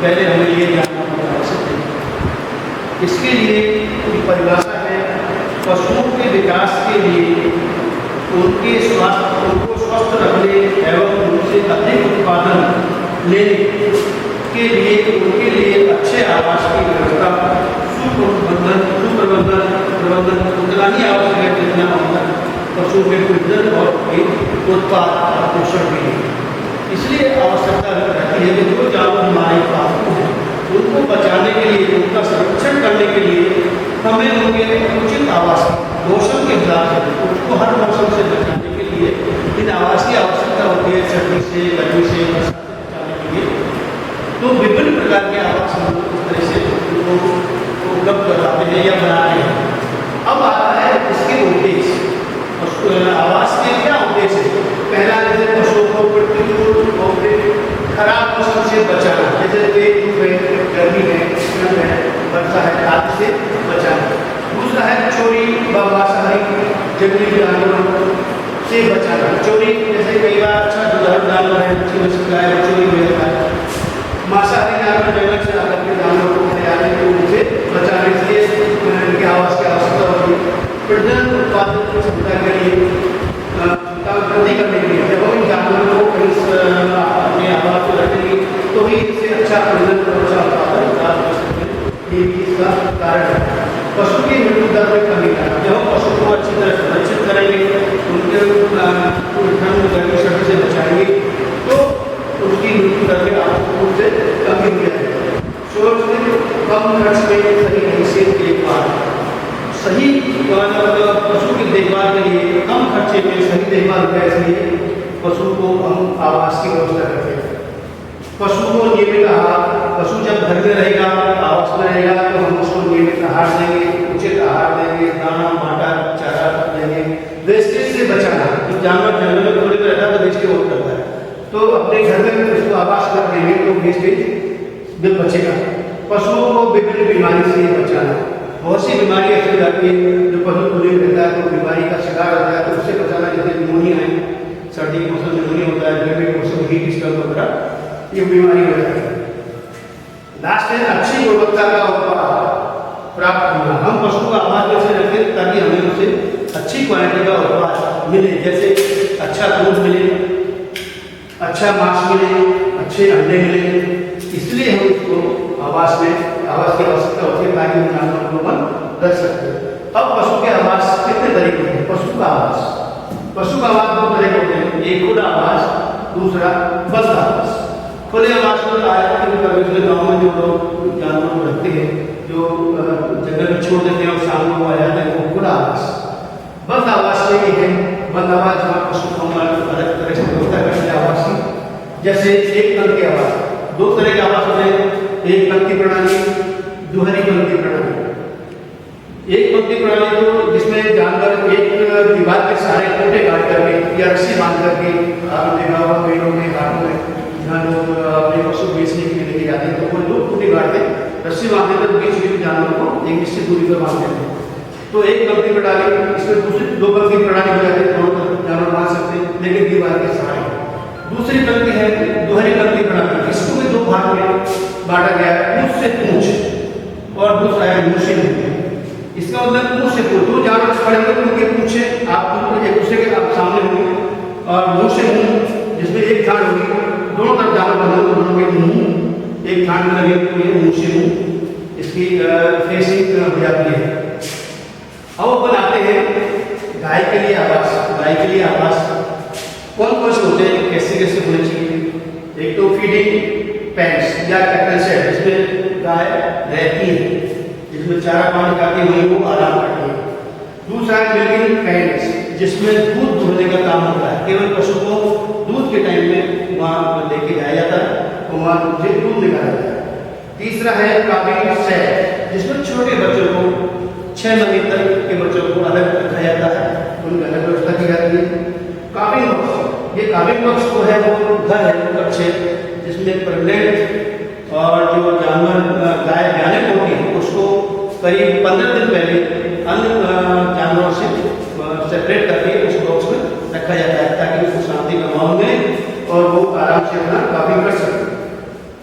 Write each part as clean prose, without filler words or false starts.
पहले हमें ये जानना आवश्यक है। इसके लिए परिभाषा है, पशुओं के विकास के लिए उनको स्वस्थ रखने एवं उनसे अधिक उत्पादन लेने के लिए उनके लिए अच्छे आवास की व्यवस्था, सुप्रबंधन उतना ही आवश्यक है जितना पशु के प्रजनन और उत्पाद पोषण के लिए। इसलिए आवश्यकता रहती है कि जो जानवर हमारे पालतू हैं उनको बचाने के लिए, उनका संरक्षण करने के लिए हमें उनके उचित आवास मौसम के हिसाब से उनको हर मौसम से बचाने के लिए इन आवास की आवश्यकता होती है। सर्दी से, गर्मी से, बरसात से बचाने के लिए तो विभिन्न प्रकार के आवास हम इस तरह से उनको उपलब्ध कराते हैं या बनाते हैं। अब आता है इसके उद्देश्य, आवास के क्या उद्देश्य है। पहला, जैसे पशुओं को प्रतिकूल और खराब मौसम से बचाना, जैसे तेज है, गर्मी है, ठंड है, वर्षा है, आदि से बचाना। दूसरा है चोरी व मांसाहारी जंगली जानवरों से बचाना। चोरी जैसे कई बार अच्छा जानवर है, चोरी हो जाता है। मांसाहारी जानवर जंगल से आकर के जानवरों को आने को उनसे बचाने के लिए इनके आवास की आवश्यकता होती है। प्रजनन उत्पादन की क्षमता के लिए वृद्धि करने के लिए जब हम इन जानवरों को अपने आवास को रखेंगे तो ही इससे अच्छा प्रजनन और अच्छा उत्पादन प्राप्त कर सकते हैं। ये भी इसका कारण है। पशु की मृत्यु दर में कमी करना, जब हम पशु को अच्छी तरह संरक्षित करेंगे, उनके ठंड गर्मी सर्दी से बचाएंगे तो उसकी मृत्यु दर में आवश्यक रूप से कमी हो जाएगी। कम खर्च में सही हैसियत देखभाल, सही पशु की देखभाल के लिए कम खर्चे में सही देखभाल होगा, इसलिए पशु को हम आवास की व्यवस्था करते हैं। पशु को नियमित आहार, पशु जब घर में रहेगा, आवास में रहेगा तो हम उसको नियमित आहार देंगे, उचित आहार देंगे, दाना माटा चारा देंगे। वेस्टेज से बचाना, जब जानवर जंगल में थोड़ी देर रहता है तो वेस्टेज बहुत करता है, तो अपने घर में उसको आवास कर देंगे तो वेस्टेज बिल बचेगा। पशुओं को विभिन्न बीमारी से बचाना, बहुत सी बीमारी ऐसी हो जाती है जो पशु खुले रहता है तो बीमारी का शिकार होता है, तो उससे बचाना। जैसे निमोनिया है, सर्दी के मौसम में निमोनिया होता है, गर्मी के मौसम में हीट स्ट्रोक वगैरह ये बीमारी हो जाती है। लास्ट है अच्छी गुणवत्ता का उत्पाद प्राप्त करना। हम पशु का आवास कैसे रखें ताकि हमें उसे अच्छी क्वालिटी का उत्पाद मिले, जैसे अच्छा दूध मिले, अच्छा मांस मिले, अच्छे अंडे मिले। इसलिए हम उसको आवास की आवश्यकता होती है ताकि हम जानवरों को बंद रख सकते हैं। अब पशु के आवास कितने तरीके हैं। पशु का आवास दो तरह के होते हैं, एक खुला आवास, दूसरा बंद आवास। खुले आवास में गाँव में जो लोग जानवरों को रखते हैं, जो जंगल में छोड़ देते हैं और शाम को आ जाते हैं, वो खुला आवास। बंद आवास में ये है, बंद आवास जहाँ पशु को अलग तरह से व्यवस्था करते हैं आवास की। जैसे एक पंक्ति आवास, दो तरह के आवास होते हैं, एक पंक्ति प्रणाली, दोहरी पंक्ति प्रणाली। एक पंक्ति प्रणाली तो जिसमें जानवर एक दीवार के सहारे खूंटे काट करके या रस्सी बांध करके, आपने देखा होगा कई लोग के घाटों में जहाँ लोग अपने पशु बेचने के लिए लेके जाते हैं तो वो लोग खूंटे काटते रस्सी बांधते थे, बीच बीच जानवर को एक निश्चित दूरी पर बांधते थे। तो एक पंक्ति प्रणाली, इसमें दूसरी दो पंक्ति प्रणाली हो जाती है, दोनों तरफ जानवर बांध सकते हैं लेकिन दीवार के सहारे। दूसरी पंक्ति है दोहरी पंक्ति प्रणाली, इसको भी दो भाग में बांटा गया है, पूंछ से पूंछ और दूसरा है मुंह से मुंह। इसका मतलब पूंछ से पूंछ, दो जानवर खड़े होकर उनके पूंछे आप एक दूसरे के आप सामने होंगे और मुंह से मुंह जिसमें एक झाड़ होगी, दोनों तरफ जानवर बंधे तो दोनों के मुंह एक झाड़ में लगे हुए मुंह से मुंह, इसकी फेसिंग हो जाती है। अब अपन आते हैं गाय के लिए आवास। गाय के लिए आवास कौन कौन से होते हैं, कैसे कैसे होने चाहिए। एक तो फीडिंग पेंस या कैटल शेड, जिसमें गाय रहती है, जिसमें चारा पानी खाती हुई वो आराम करती है। दूसरा है मिल्किंग पेंस, जिसमें दूध दुहने का काम होता है, केवल पशु को दूध के टाइम में वहाँ लेके जाया जाता है तो वहाँ मुझे दूध निकाला जाता है। तीसरा है काबिंग शेड, जिसमें छोटे बच्चों को 6 महीने तक के बच्चों को अलग रखा जाता है, उनकी अलग व्यवस्था की जाती है। काबिंग बॉक्स, ये काबिंग बॉक्स को है वो घर है अच्छे, जिसमें प्रेग्नेंट और जो जानवर गाय ब्याने होती है उसको करीब 15 दिन पहले अन्य जानवरों से सेपरेट करके उस बॉक्स में रखा जाता है ताकि उसको शांति का माहौल मिले और वो आराम से अपना काबिंग कर सके।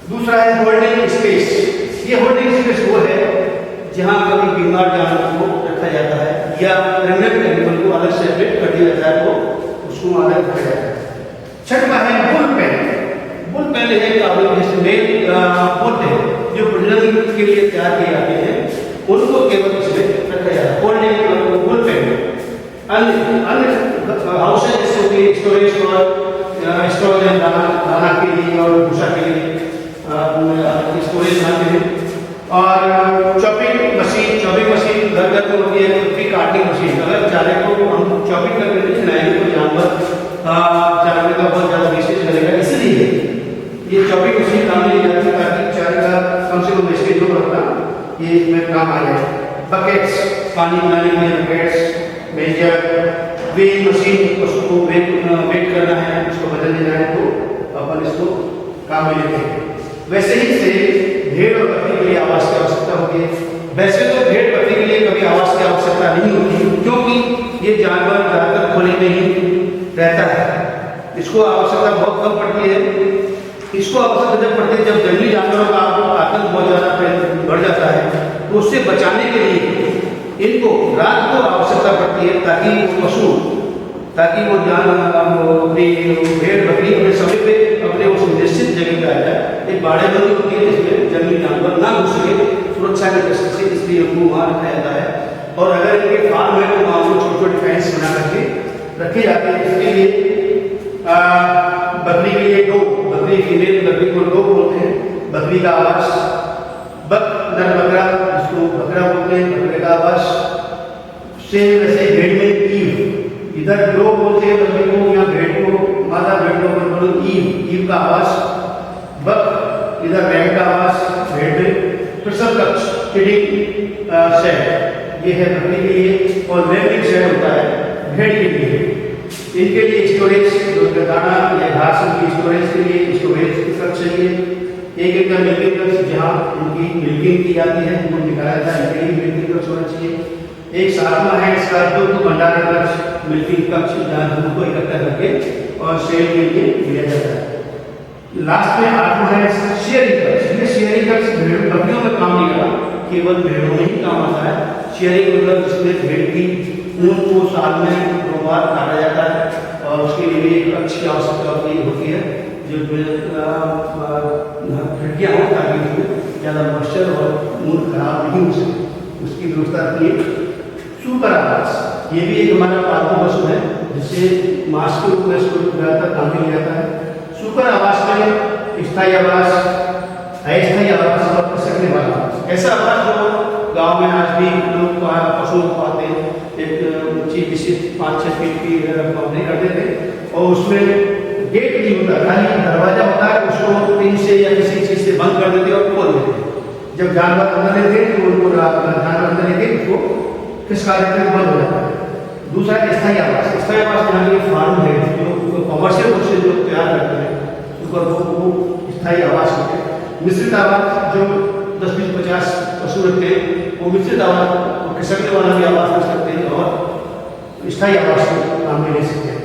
दूसरा है होल्डिंग होल्डिंग स्पेस वो है जहाँ कभी बीमार जानवर को रखा जाता है या प्रेग्नेंट एनिमल को अलग सेपरेट कर दिया जाता है, तो उसको अलग रखा जाता है। छठवां है बुल पेन। बुल पेन है जैसे मेल होते हैं जो प्रजनन के लिए तैयार किए जाते हैं, उनको केवल इसमें रखा जाता है। Holding bull pen. अन्य हाउस है जैसे स्टोरेज और स्टोरेज दाना के लिए और भूसा के लिए स्टोरेज बनाते हैं। और चॉपिंग मशीन घर घर में होती है, कुत्ती काटने मशीन। अगर चारे को हम चॉपिंग करके नहीं खिलाएंगे तो जानवर जानवर का बहुत ज़्यादा वेस्टेज करेगा, इसलिए ये चॉपिंग मशीन काम ली जाती है ताकि चारे का कम से कम वेस्टेज हो रखना ये इसमें काम आ जाए। बकेट्स, पानी बनाने के लिए बकेट्स, मेजर, वेइंग मशीन, उसको वेट करना है, उसको बदल देना है, तो अपन इसको काम में लेते हैं। वैसे ही से भेड़ और बकरी के लिए आवास की आवश्यकता होती है। वैसे तो भेड़ बकरी के लिए कभी आवास की आवश्यकता नहीं होती, क्योंकि ये जानवर ज़्यादातर खुले में ही रहता है, इसको आवश्यकता बहुत कम पड़ती है। इसको आवश्यकता जब पड़ती है जब जंगली जानवरों का आतंक बहुत ज़्यादा बढ़ जाता है, तो उससे बचाने के लिए इनको रात को आवश्यकता पड़ती है ताकि वो अपनी भेड़ बकरी अपने समय पे अपने उस निश्चित जगह पे आ जाए। एक बाड़े बंदी होती है जिसमें जंगली जानवर ना घुस सके सुरक्षा की दृष्टि से, इसलिए उनको वहाँ रखा जाता है। और अगर इनके फार्म है तो वहाँ को छोटे छोटे फेंस बना करके रखे जाते हैं। इसके लिए बकरी के लिए डो, बकरी फीमेल बकरी को डो बोलते हैं, बकरी का आवाज। नर बकरा जिसको बकरा बोलते हैं, बकरे का आवाज। सेम वैसे भेड़ में ईव, इधर डो बोलते हैं बकरी को या भेड़ को, मादा भेड़ को बोलो ईव का आवाज। बक इधर रैम का आवाज भेड़ में। प्रसव कक्ष फीडिंग शेड ये है बकरी के लिए, और लेवलिंग शेड होता है भेड़ के लिए। इनके लिए स्टोरेज, दाना या घास की स्टोरेज के लिए स्टोरेज कक्ष चाहिए। एक इनका मिल्किंग कक्ष जहाँ उनकी मिल्किंग की जाती है, उनको निकाला जाता है, इनके लिए मिल्किंग कक्ष होना चाहिए। एक सातवां है इसका दूध भंडारण कक्ष, मिल्किंग कक्ष जहाँ दूध को इकट्ठा करके और सेल के लिए दिया जाता है। लास्ट में आठवां है शेयरिंग कक्ष। ये शेयरिंग कक्ष बकरियों में काम नहीं आता, केवल भेड़ों में ही काम आता है। शेयरिंग मतलब जिसमें भेड़ की ऊन को साल में 2 बार काटा जाता है और उसके लिए भी एक कक्ष की आवश्यकता होती है जो खिड़कियाँ हो ताकि उसमें ज़्यादा मॉइस्चर और ऊन खराब नहीं हो सके, उसकी व्यवस्था की। सुपर आवास ये भी एक हमारा पालतू पशु है जिससे मांस के रूप में इसको ज़्यादातर काम में लिया जाता है। सुपर आवास में स्थायी आवास, अस्थायी आवास और खिसकने वाला आवास। ऐसा आवास जो गांव में आज भी लोग पशुओं को पाते हैं, एक ऊंची किसी 5-6 फीट की बाउंड्री करते थे और उसमें गेट नहीं होता, खाली दरवाजा होता है, उसको टीन से या किसी चीज़ से बंद कर देते और खोल देते। जब जानवर अंदर लेते तो उनको जानवर अंदर लेते उसको खिसका देते, बंद हो जाता है। दूसरा स्थायी आवास। स्थायी आवास यहाँ के फार्म है जो कमर्शियल रूप से जो तैयार करते हैं वो स्थायी आवास होते हैं। मिश्रित आवास जो 10-20-50 पशु रखते हैं वो मिश्रित आवास, वो खिसकने वाला भी आवास कर सकते हैं और स्थायी आवास को काम में ले सकते हैं।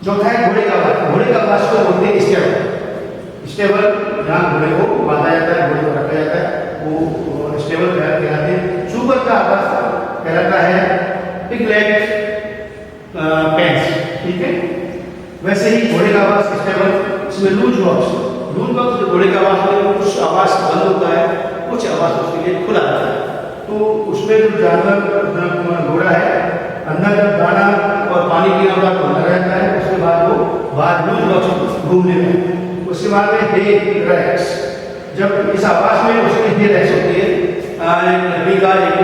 चौथा है घोड़े का आवास। घोड़े का आवास को बोलते हैं स्टेबल। स्टेबल जहाँ घोड़े को बांधा जाता है, घोड़े को रखा जाता है, वो स्टेबल कहलाते हैं। सुपर का आवास कहलाता है पिगलेट पेंस, ठीक है। वैसे ही घोड़े का आवास स्टेबल, इसमें लूज बॉक्स घोड़े का आवास में कुछ आवास बंद होता है, कुछ आवास उसके लिए खुला रहता है। तो उसमें जो जानवर घोड़ा है अंदर जब दाना और पानी पीना होगा तो अंदर रहता है, उसके बाद वो बाहर लूज बॉक्स घूमने में। उसके बाद में डे रैक्स, जब इस आवास में उसकी डे रैक्स होती है, लकड़ी का एक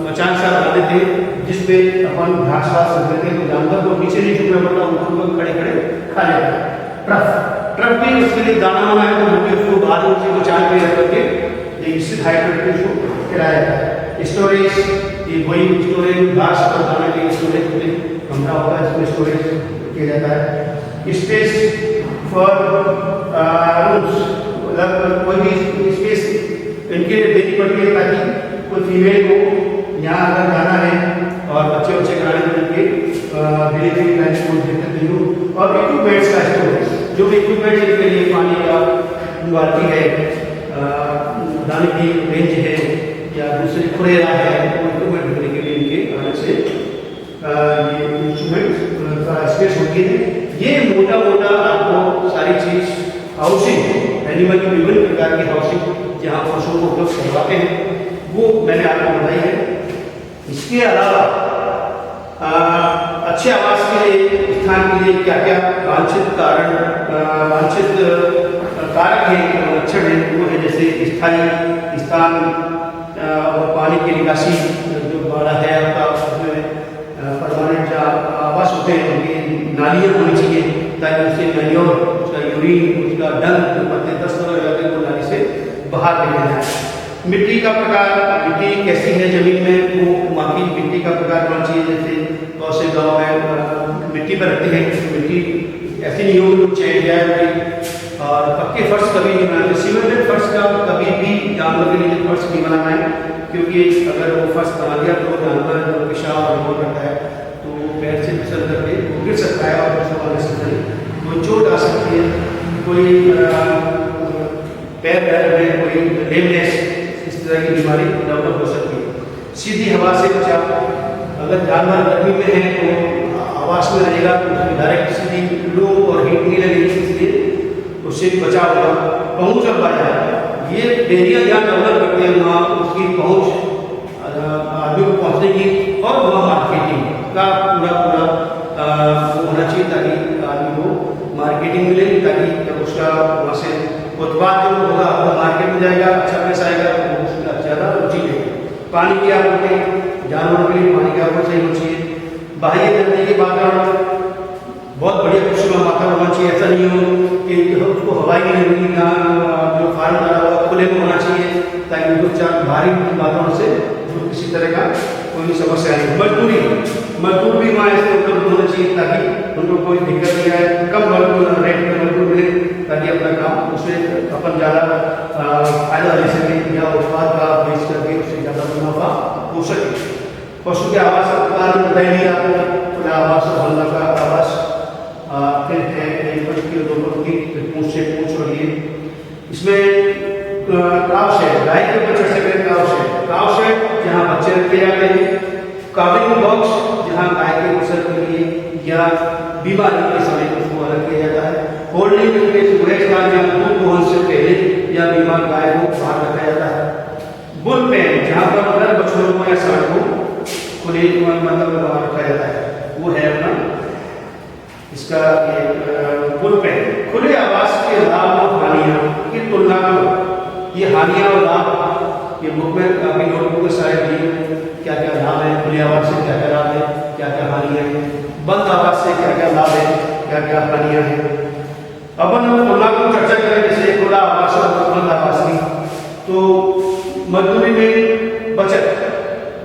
मचान सा बना देते हैं जिसपे अपन घास वास रख देते हैं तो जानवर को नीचे नहीं झुकना पड़ता, उनको खड़े खड़े खा लेता है। ट्रफ भी उसके लिए दाना वाना है तो भी उसको बाहर ऊँचे मचान पे रख करके एक निश्चित हाइट पर उसको खिलाया जाता है। स्टोरेज, ये वही स्टोरेज घास और दाना के स्टोरेज के लिए कमरा होता है जिसमें स्टोरेज किया जाता है। स्पेस फॉर रूम्स, मतलब कोई भी स्पेस इनके लिए देनी पड़ती है ताकि कोई फीमेल को यहाँ अगर जाना है और बच्चे कराने में उनके डिलीवरी टाइम को दिक्कत नहीं हो। और इक्विपमेंट्स का स्टोरेज, जो भी इक्विपमेंट इनके लिए पानी का बाल्टी है दाने की रेंज है या दूसरी खुरेरा है, उनको ढूंढने के लिए इनके अलग से ये इंस्ट्रूमेंट का स्पेस होती है। ये मोटा मोटा आपको सारी चीज़ हाउसिंग, एनिमल की विभिन्न प्रकार की हाउसिंग जहाँ पशुओं को उपलब्ध करवाते हैं वो मैंने आपको बताई है। इसके अलावा अच्छे आवास के लिए, स्थान के लिए क्या क्या वांछित वांछित कारक है, लक्षण है, वो है जैसे स्थायी स्थान और पानी की निकासी जो बड़ा है आपका, उसमें परमानेंट आवास होते हैं, उनकी नालियाँ होनी चाहिए ताकि उससे मैन्योर, उसका यूरिन, उसका डंग जो पत्ते 10 नंबर जाते हैं वो नाली से बाहर निकल जाए। मिट्टी का प्रकार, मिट्टी कैसी है जमीन में, वो वहाँ की मिट्टी का प्रकार होना चाहिए। जैसे बहुत से गाँव में मिट्टी पर रखते हैं, मिट्टी ऐसी नहीं होगी वो चेंज जाए। और पक्के फर्श कभी नहीं बनाते, सीमेंटेड फर्श का कभी भी जानवर के लिए फर्श नहीं बनाना है, क्योंकि अगर वो फर्श बना दिया तो जानवर जो पेशाब और वो करता है तो पैर से फिसल करके वो गिर सकता है और उसको आगे से कोई चोट आ सकती है, कोई पैर में कोई लेमनेस, इस तरह की बीमारी डेवलप हो सकती है। सीधी हवा से बचाव, अगर जानवर गर्मी में है तो आवास में रहेगा तो उसमें डायरेक्ट सीधी लू और हीट नहीं लगेगी, इसलिए उससे बचाव होगा। पहुँच कर पाया, ये एरिया जहाँ डेवलप करते हैं वहाँ उसकी पहुँच आदमी को पहुँचने की और वहाँ मार्केटिंग का पूरा होना चाहिए ताकि आदमी को मार्केटिंग मिले, ताकि जब उसका वहाँ से उत्पाद जो होगा वो मार्केट में जाएगा, अच्छा पैसा आएगा तो उसका ज़्यादा रुचि लेगा। पानी की आपूर्ति, जानवरों के लिए पानी की आपूर्ति सही होनी चाहिए। बाह्य नजदीकी वातावरण बहुत बढ़िया खुशनुमा वातावरण होना चाहिए, ऐसा नहीं हो कि उसको हवाई नहीं लगेगी, जो फार्म डाला हुआ खुले में होना चाहिए ताकि उनको चार भारी वातावरण से जो किसी तरह का कोई समस्या नहीं। मजदूर भी वहाँ ऐसे उपलब्ध होना चाहिए ताकि उनको कोई दिक्कत नहीं आए, कम रेट में मजदूर मिले ताकि अपना काम उससे अपन ज़्यादा फायदा ले सके या उत्पाद का बेच करके उससे ज़्यादा मुनाफा हो सके। पशु के आवास का प्रकार बताई नहीं आपको, खुला आवास और बंगला का आवास, फिर है एक पंक्ति और 2 पंक्ति, फिर पूंछ से पूंछ और ये इसमें काव शेड, गाय के बच्चे से काव शेड जहाँ बच्चे रखे जाते हैं, काविंग बॉक्स जहाँ गाय के बच्चे के लिए या बीमारी के समय उसको अलग किया जाता है। होल्डिंग स्पेस वह स्थान जहाँ दूध दोहन से पहले या बीमार गाय को बाहर रखा जाता है। बुल पेन जहाँ पर नर बछड़ों को या सांड को खुले मतलब बाहर रखा जाता है, वो है अपना इसका ये बुल पेन। खुले आवास के लाभ और हानियाँ की तुलना करो, ये हानियाँ और लाभ ये बुक में आपकी नोटबुक में शायद दिए क्या क्या लाभ है, खुले आवास से क्या क्या लाभ है, क्या क्या हानियाँ हैं, बंद आवास से क्या क्या लाभ है, क्या क्या हानियाँ हैं। अपन तुलना को चर्चा करें जैसे खुला आवास और बंद आवास की, तो मजदूरी में बचत,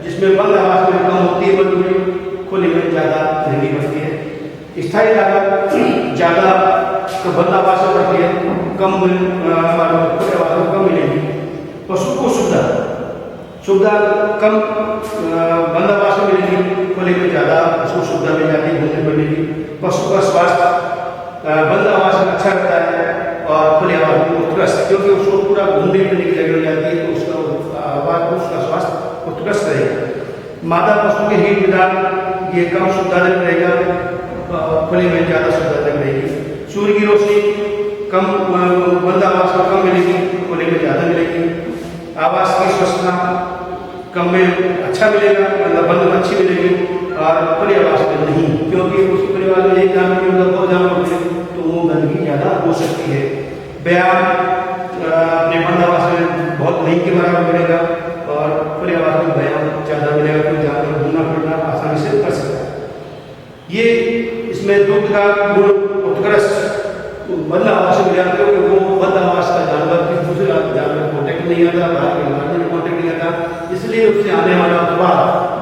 जिसमें बंद आवास में कम होती है मजदूरी, खुले में ज़्यादा महंगी पड़ती है। स्थायी लागत ज़्यादा तो बंद आवास में पड़ती है, कम खुले आवास में कम मिलेगी। पशु को सुविधा कम बंद आवास में मिलेगी, खुले में ज़्यादा पशु सुविधा मिल जाती है घूमने फिरने की। पशु का स्वास्थ्य बंद आवास में अच्छा रहता है और खुले आवास में उत्कृष्ट, क्योंकि उसको पूरा घूमने फिरने की जगह मिल जाती है तो उसका आवास उसका स्वास्थ्य उत्कृष्ट रहेगा। मादा पशु के हीट विधान ये कम सुविधाजनक रहेगा, खुले में ज़्यादा सुविधाजनक रहेगी। सूर्य की रोशनी कम बंद आवास में कम मिलेगी, खुले में ज़्यादा मिलेगी। आवास की स्वच्छता कम में अच्छा मिलेगा, मतलब बंद में अच्छी मिलेगी और खुले आवास में नहीं, क्योंकि उस परिवार में एक जानवर की मतलब 2 जानवर होते तो वो गंदगी ज़्यादा हो सकती है। व्यायाम अपने बंद आवास में बहुत नहीं के बराबर मिलेगा और खुले आवास में व्यायाम ज़्यादा मिलेगा, कोई जानवर घूमना फिरना आसानी से कर सकता है। ये इसमें दूध का गुण उत्कृष्ट बंद आवास में मिल जाते हैं, वो बंद आवास का जानवर किसी दूसरे जानवर कॉन्टेक्ट नहीं आता, बाहर के जानवर में कॉन्टेक्ट नहीं आता, इसलिए उससे आने वाला उत्पाद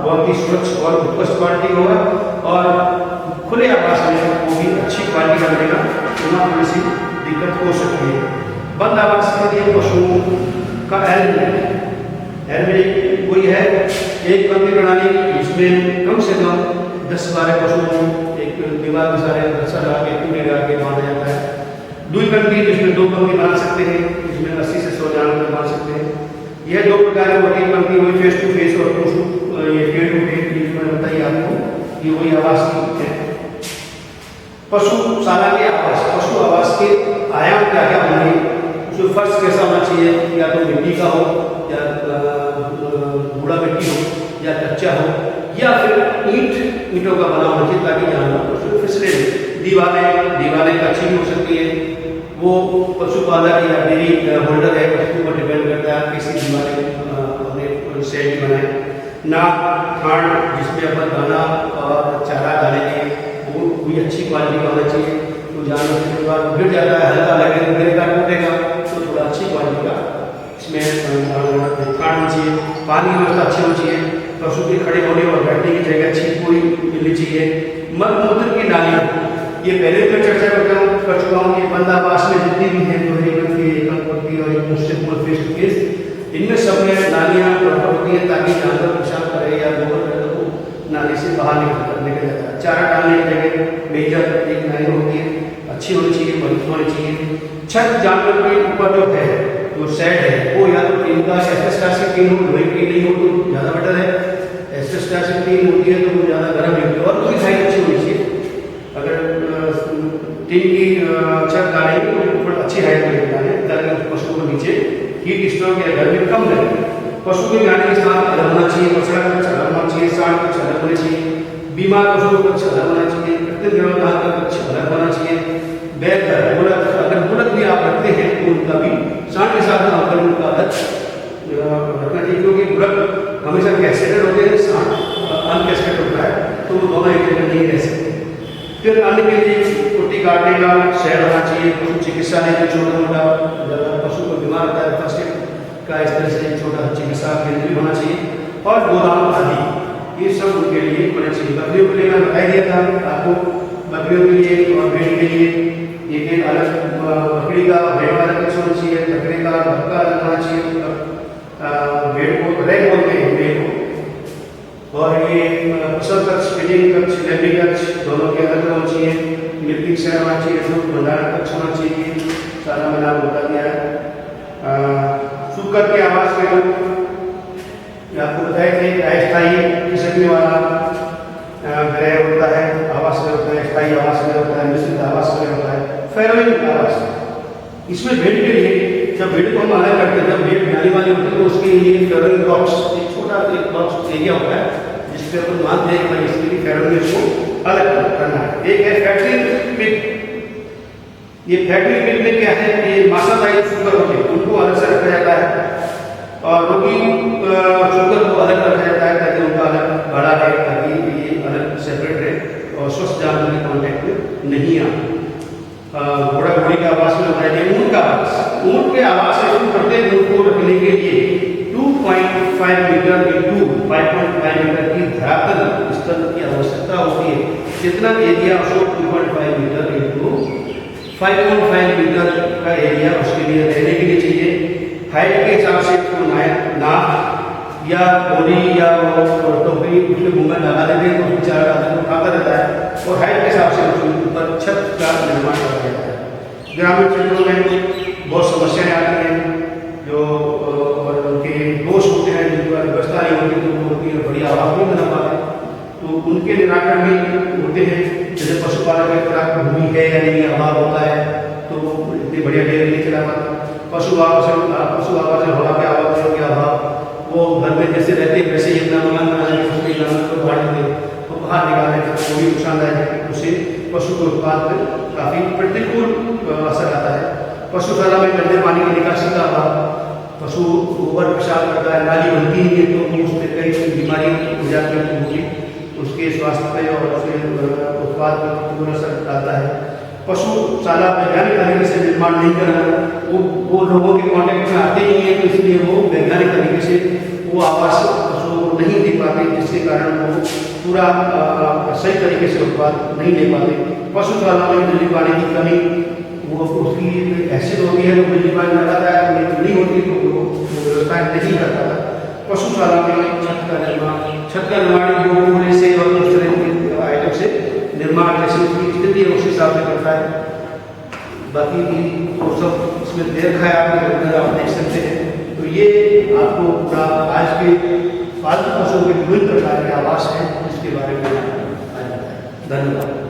बहुत ही स्वच्छ और उत्कृष्ट क्वालिटी होगा और खुले आवास में वो भी अच्छी क्वालिटी का मिलेगा, वहाँ थोड़ी सी दिक्कत हो सकती है। बंद आवास के लिए पशुओं का हेल्मेट वही है, एक बंदी प्रणाली जिसमें कम से कम 10-12 पशुओं एक दीवार के सारे रस्सा लगा के पूरे लगा के बांधा जाता है। 2 पंक्ति जिसमें 2 पंक्ति बना सकते हैं, जिसमें 80 से 100 जानवर पशुशाला के आवास, पशु आवास के आयाम क्या क्या होंगे, उसमें फर्श कैसा होना चाहिए, या तो मिट्टी का हो या बूढ़ा मिट्टी हो या कच्चा हो या फिर ईंटों का बना होना चाहिए ताकि जानवर उसमें फिसले। दीवारें कच्ची हो सकती है, वो पशुपालक या डेयरी होल्डर है उसके ऊपर डिपेंड करता है कैसी दीवारें अपने सेट बनाए। नाक खान जिसमें अपन दाना और चारा डालेंगे वो भी अच्छी क्वालिटी का होना चाहिए। तो जानवर के बाद गिर जाता है, हल्का लगेगा, गिरेगा, टूटेगा, तो थोड़ा अच्छी क्वालिटी का इसमें खाना चाहिए। पानी व्यवस्था अच्छी होनी चाहिए, पशु के खड़े होने और बैठने की जगह अच्छी पूरी मिलनी चाहिए। मल मूत्र की नालियाँ, ये पहले मैं चर्चा कर चुका हूँ कि बंद आवास में जितनी भी हैं और एक दूसरे को फेस टू फेस, इनमें सब में नालियाँ होती हैं ताकि जानवर पेशाब करे या गोबर करे तो नाली से बाहर निकल जाता है। चारा डालने की जगह मेजर एक नाली होती है, अच्छी होनी चाहिए, मजबूत होनी चाहिए। छत जानवर के ऊपर जो है जो शेड है वो या तो टीन का एस्बेस्टॉस की टीन हो, लोहे की नहीं हो तो ज़्यादा बेटर है। एस्बेस्टॉस की टीन होती है तो वो ज़्यादा गर्म नहीं होती है और उसकी साइज अच्छी होनी चाहिए। अगर टीन की छत डालेंगे तो ऊपर अच्छी हाइट में डालें ताकि पशुओं को नीचे हीट स्ट्रोक या गर्मी कम लगे। पशु के गाने के साथ अलग होना चाहिए, बछड़ा का कच्छ अलग होना चाहिए, सांड का कच्छ अलग होना चाहिए, बीमार पशु का कच्छ अलग होना चाहिए, कृत्रिम गर्भधान का कच्छ अलग होना चाहिए। बैल का अगर बुलक भी आप रखते हैं तो उनका भी सांड के साथ अगर उनका अलग रखना चाहिए, क्योंकि बुलक हमेशा कैस्केटेड होते हैं, सांड अनकैस्केटेड होता है, तो वो दोनों एक जगह नहीं रह सकते। फिर अन्य के लिए कुट्टी काटने का शेड होना चाहिए। पशु चिकित्सालय में छोटा मोटा पशु को बीमार होता है फर्स्ट एड का इस तरह से छोटा चिकित्सा केंद्र भी होना चाहिए। और गोदाम आदि ये सब उनके लिए होना चाहिए। बकरियों के लिए मैं बता दिया था आपको, बकरियों के लिए और भेड़ के लिए एक अलग बकरी का भेड़ का अलग होना चाहिए, बकरे का धक्का अलग होना चाहिए, भेड़ को रैक बोलते हैं भेड़ को। और ये प्रसव कक्ष, फीडिंग कक्ष, लैंडिंग कक्ष दोनों के अलग होना चाहिए। मिल्किंग शेड होना चाहिए, दूध भंडारण कक्ष होना चाहिए, सारा मैंने आपको बता दिया है। सुकर के आवास में आपको बताया कि अस्थायी खिसकने वाला ग्रह होता है, आवास में होता है, स्थायी आवास में होता है, मिश्रित आवास में होता है, फैरोइंग आवास। इसमें भेड़ के लिए जब भेड़ को हम अलग करते हैं, जब भेड़ ब्याने वाली होती है तो उसके लिए फैरोइंग बॉक्स, एक छोटा एक बॉक्स एरिया होता है जिसपे अपन मानते हैं कि इसके लिए फैरोइंग को अलग करना है। एक है फैक्ट्री पिग। ये फैक्ट्री पिग में क्या है कि मांसाहारी शुगर होते हैं उनको अलग से रखा जाता है और रोगी शुगर को अलग रखा जाता है ताकि उनका अलग बड़ा है, ताकि ये अलग सेपरेट रहे और स्वस्थ जानवर के कॉन्टेक्ट में नहीं आए। घोड़ा घोड़ी के आवास में बताया गया ऊँट का आवास। ऊँट के आवास से शुरू करते हैं, ऊँट को रखने के लिए 2.5 मीटर इंटू 5.5 मीटर की धरातल स्तर की आवश्यकता होती है। जितना एरिया उसको 2.5 मीटर इंटू 5.5 मीटर का एरिया उसके लिए रहने के लिए चाहिए। हाइट के हिसाब से उसको नाक या बोरी या टोकरी उसमें घूंगा लगा देते हैं तो उसमें चारा डालते हैं, खाता रहता है। और हाइट के हिसाब से उसके ऊपर छत का निर्माण किया जाता है। ग्रामीण क्षेत्रों में बहुत समस्याएं आती हैं जो उनके दोष होते हैं, जिन पर व्यवस्था नहीं होती तो वो होती है बड़ी आवाज नहीं बना पाते, तो उनके निराकरण भी होते हैं। जैसे पशुपालक की तरह भूमि है या नहीं, अभाव होता है तो वो इतनी बढ़िया डेयरी नहीं चला पाता। पशु आवास होना के आवास के अभाव, वो घर में जैसे रहते हैं वैसे ही अपना मकान बनाने उसके जानवर को बांट देते तो बाहर निकालने का वो भी नुकसानदायक है। उससे पशु के उत्पाद पर काफ़ी प्रतिकूल असर आता है। पशुशाला में गंदे पानी की निकासी का अभाव, पशु गोबर पेशाब करता है, नाली बनती नहीं है तो उसमें कई बीमारी हो जाती है, होगी उसके स्वास्थ्य पे और उसके उत्पाद पर प्रतिकूल असर डालता है। पशुशाला वैज्ञानिक तरीके से निर्माण नहीं करना, वो लोगों के कॉन्टेक्ट में आते ही हैं तो इसलिए वो वैज्ञानिक तरीके से वो आवास पशुओं को नहीं दे पाते, जिसके कारण वो पूरा सही तरीके से उत्पाद नहीं दे पाते। पशुशाला में बिजली पानी की कमी, वो उसकी एसिड होती है तो बिजली पानी लगाता है, नहीं होती तो वो व्यवस्था नहीं कर पाता। पशुशाला में छत का निर्माण होने से और उस तरह के आइटम से निर्माण जैसे उसकी स्थिति है उस हिसाब से करता है। बाकी भी तो सब इसमें दे रखा है आपके आप देख सकते हैं। तो ये आपको पूरा आज के पालतू पशुओं के विभिन्न प्रकार के आवास हैं जिसके बारे में आज बताया। धन्यवाद।